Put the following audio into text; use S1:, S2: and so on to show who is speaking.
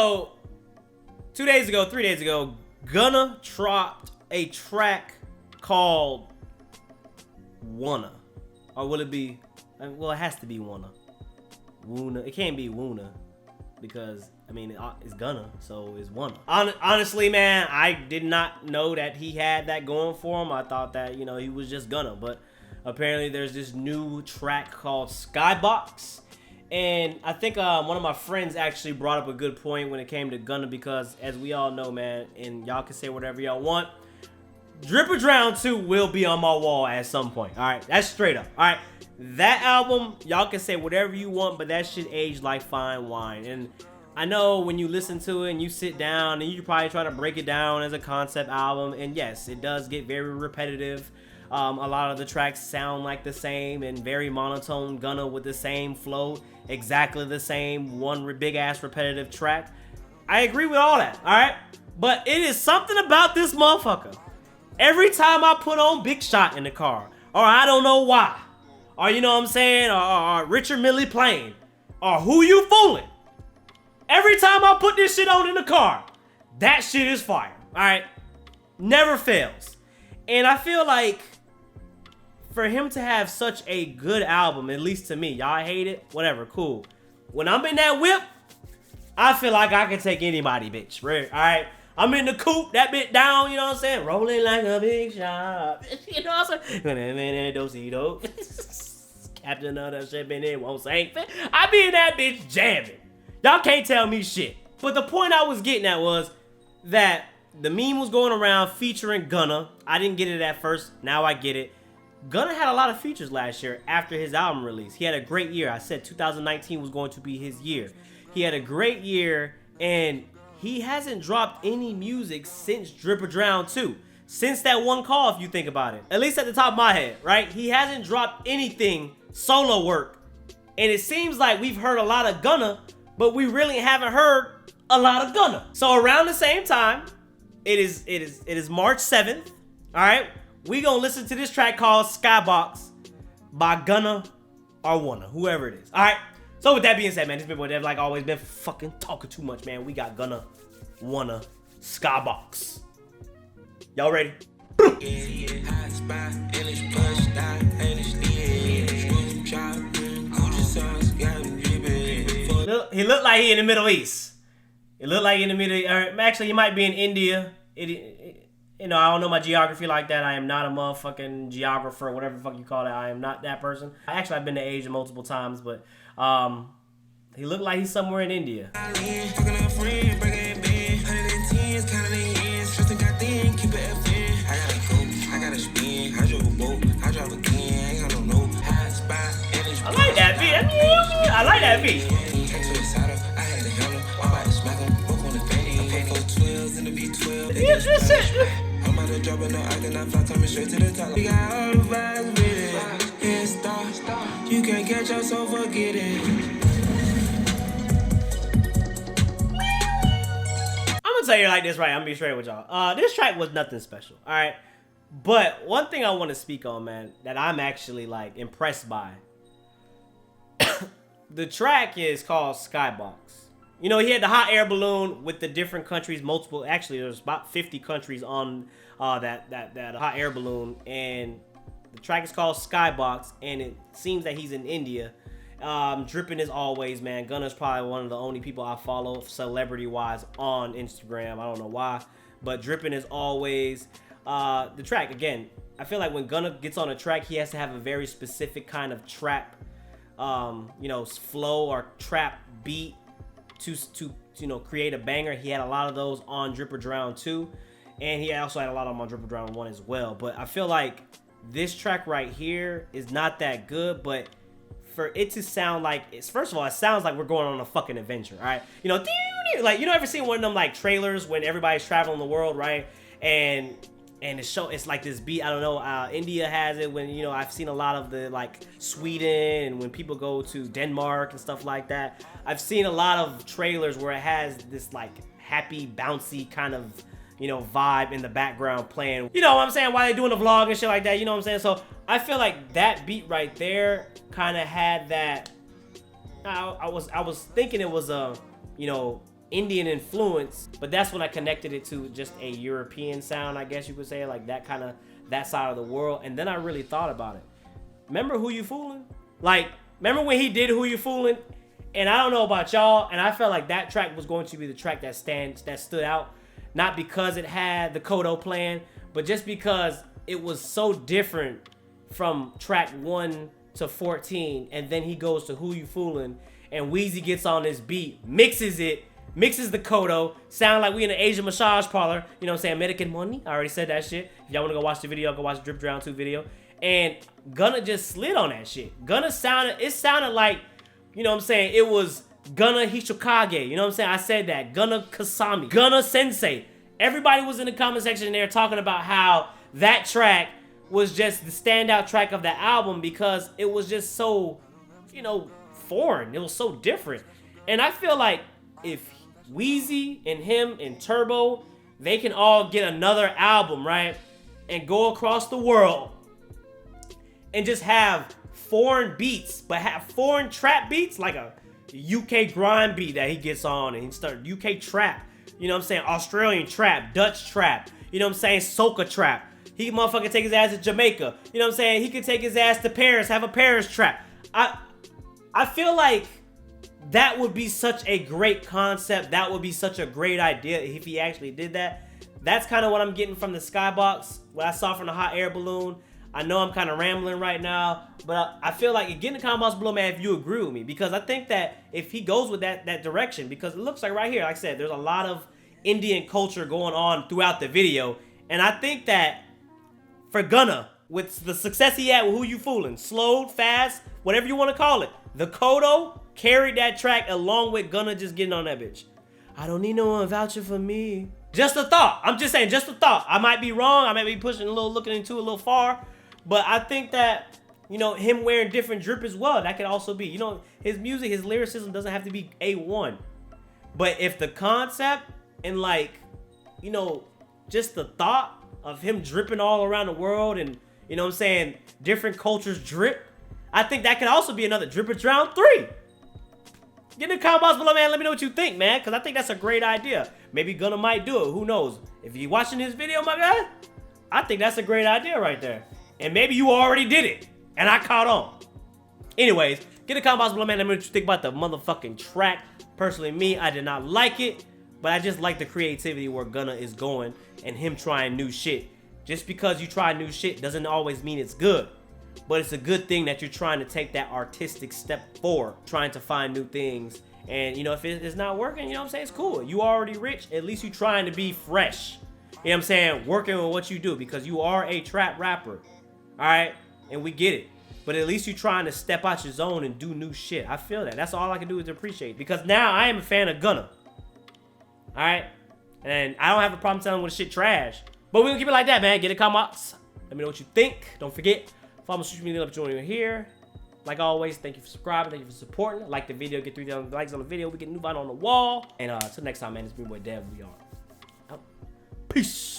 S1: So 3 days ago, Gunna dropped a track called Wanna. Or will it be, well, it has to be Wanna. Woona. It can't be Woona because, I mean, it's Gunna, so it's Wanna. Honestly, man, I did not know that he had that going for him. I thought that, you know, he was just Gunna, but apparently there's this new track called Skybox. And I think one of my friends actually brought up a good point when it came to Gunna because, as we all know, man, and y'all can say whatever y'all want, Drip or Drown 2 will be on my wall at some point. All right, that's straight up. All right, that album, y'all can say whatever you want, but that shit aged like fine wine. And I know when you listen to it and you sit down and you probably try to break it down as a concept album, and yes, it does get very repetitive. A lot of the tracks sound like the same and very monotone. Gunna with the same flow, exactly the same, one big ass repetitive track. I agree with all that, all right? But it is something about this motherfucker. Every time I put on Big Shot in the car, or I don't know why, or you know what I'm saying, or Richard Millie playing, or Who You Foolin', every time I put this shit on in the car, that shit is fire, all right? Never fails. And I feel like for him to have such a good album, at least to me, y'all hate it, whatever, cool. When I'm in that whip, I feel like I can take anybody, bitch, right? All right? I'm in the coupe, that bit down, you know what I'm saying? Rolling like a big shot, you know what I'm saying? Captain of the ship and it won't sink. I be in that bitch jamming. Y'all can't tell me shit. But the point I was getting at was that the meme was going around featuring Gunna. I didn't get it at first, now I get it. Gunna had a lot of features last year after his album release. He had a great year. I said 2019 was going to be his year. He had a great year, and he hasn't dropped any music since Drip or Drown 2. Since that one call, if you think about it. At least at the top of my head, right? He hasn't dropped anything solo work. And it seems like we've heard a lot of Gunna, but we really haven't heard a lot of Gunna. So around the same time, it is March 7th, all right? We gonna listen to this track called Skybox by Gunna or Wanna, whoever it is, all right? So with that being said, man, this big boy Dev, like always, been fucking talking too much, man. We got Gunna, Wanna, Skybox. Y'all ready? He looked like he in the Middle East. It looked like he in the Middle East. Actually, he might be in India. You know, I don't know my geography like that. I am not a motherfucking geographer, whatever the fuck you call it. I am not that person. Actually, I've been to Asia multiple times, but he looked like he's somewhere in India. I like that beat. I like that beat. I'm out of job and no, I cannot fly, coming straight to the top. We got all the vibes with it. Yeah, stop. You can't catch us, so forget it. I'm gonna tell you like this, right? I'm gonna be straight with y'all. This track was nothing special, all right? But one thing I want to speak on, man, that I'm actually like impressed by. The track is called Skybox. You know, he had the hot air balloon with the different countries, multiple, actually there's about 50 countries on that hot air balloon, and the track is called Skybox, and it seems that he's in India. Dripping as always, man. Gunna's probably one of the only people I follow celebrity-wise on Instagram. I don't know why, but dripping as always. The track, again, I feel like when Gunna gets on a track, he has to have a very specific kind of trap, you know, flow or trap beat to you know, create a banger. He had a lot of those on Drip or Drown 2, and he also had a lot of them on Drip or Drown 1 as well. But I feel like this track right here is not that good, but for it to sound like it's, first of all, it sounds like we're going on a fucking adventure, all right? You know, like, you know, ever seen one of them like trailers when everybody's traveling the world, right? And the show, it's like this beat, I don't know, India has it when, you know, I've seen a lot of the, like, Sweden, and when people go to Denmark and stuff like that, I've seen a lot of trailers where it has this, like, happy, bouncy kind of, you know, vibe in the background playing, you know what I'm saying, while they're doing a vlog and shit like that, you know what I'm saying? So I feel like that beat right there kind of had that, I was thinking it was a, you know, Indian influence, but that's when I connected it to just a European sound, I guess you could say, like that kind of, that side of the world. And then I really thought about it. Remember Who You Foolin'? Like, remember when he did Who You Foolin'? And I don't know about y'all, and I felt like that track was going to be the track that stood out, not because it had the Kodo playing, but just because it was so different from track 1 to 14, and then he goes to Who You Foolin', and Weezy gets on this beat, mixes the Kodo, sound like we in an Asian massage parlor, you know what I'm saying, American money, I already said that shit. If y'all wanna go watch the video, go watch the Drip Drown 2 video. And Gunna just slid on that shit. Gunna sounded like, you know what I'm saying, it was Gunna Hishokage, you know what I'm saying, I said that, Gunna Kasami, Gunna Sensei. Everybody was in the comment section there talking about how that track was just the standout track of the album because it was just so, you know, foreign. It was so different. And I feel like if Weezy and him and Turbo, they can all get another album, right? And go across the world and just have foreign beats, but have foreign trap beats, like a UK grime beat that he gets on, and he started UK trap, you know what I'm saying, Australian trap, Dutch trap, you know what I'm saying, soca trap. He can motherfucking take his ass to Jamaica, you know what I'm saying, he could take his ass to Paris, have a Paris trap. I feel like that would be such a great concept. That would be such a great idea if he actually did that. That's kind of what I'm getting from the Skybox, what I saw from the hot air balloon. I know I'm kind of rambling right now, but I feel like, get in the comment box below, man, if you agree with me, because I think that if he goes with that direction, because it looks like right here, like I said, there's a lot of Indian culture going on throughout the video, and I think that for Gunna, with the success he had with Who You Foolin', slowed, fast, whatever you want to call it, the Kodo carried that track along with Gunna just getting on that bitch. I don't need no one vouching for me. Just a thought. I'm just saying, just a thought. I might be wrong. I might be pushing a little, looking into a little far. But I think that, you know, him wearing different drip as well, that could also be, you know, his music, his lyricism doesn't have to be A1. But if the concept and, like, you know, just the thought of him dripping all around the world and, you know what I'm saying, different cultures drip, I think that could also be another Drip or Drown 3. Get in the comment box below, man. Let me know what you think, man, because I think that's a great idea. Maybe Gunna might do it. Who knows? If you're watching this video, my guy, I think that's a great idea right there. And maybe you already did it, and I caught on. Anyways, get in the comment box below, man. Let me know what you think about the motherfucking track. Personally, me, I did not like it, but I just like the creativity where Gunna is going and him trying new shit. Just because you try new shit doesn't always mean it's good. But it's a good thing that you're trying to take that artistic step forward, trying to find new things. And, you know, if it's not working, you know what I'm saying, it's cool. You already rich, at least you trying to be fresh. You know what I'm saying? Working with what you do, because you are a trap rapper. All right? And we get it. But at least you're trying to step out your zone and do new shit. I feel that. That's all I can do is appreciate. Because now I am a fan of Gunna. All right? And I don't have a problem telling him when shit trash. But we're going to keep it like that, man. Get in the comments. Let me know what you think. Don't forget, follow my social media up joining you here. Like always, thank you for subscribing. Thank you for supporting. Like the video. Get 3,000 likes on the video. We get new vinyl on the wall. And until next time, man, it's me, boy, Dev. We are out. Peace.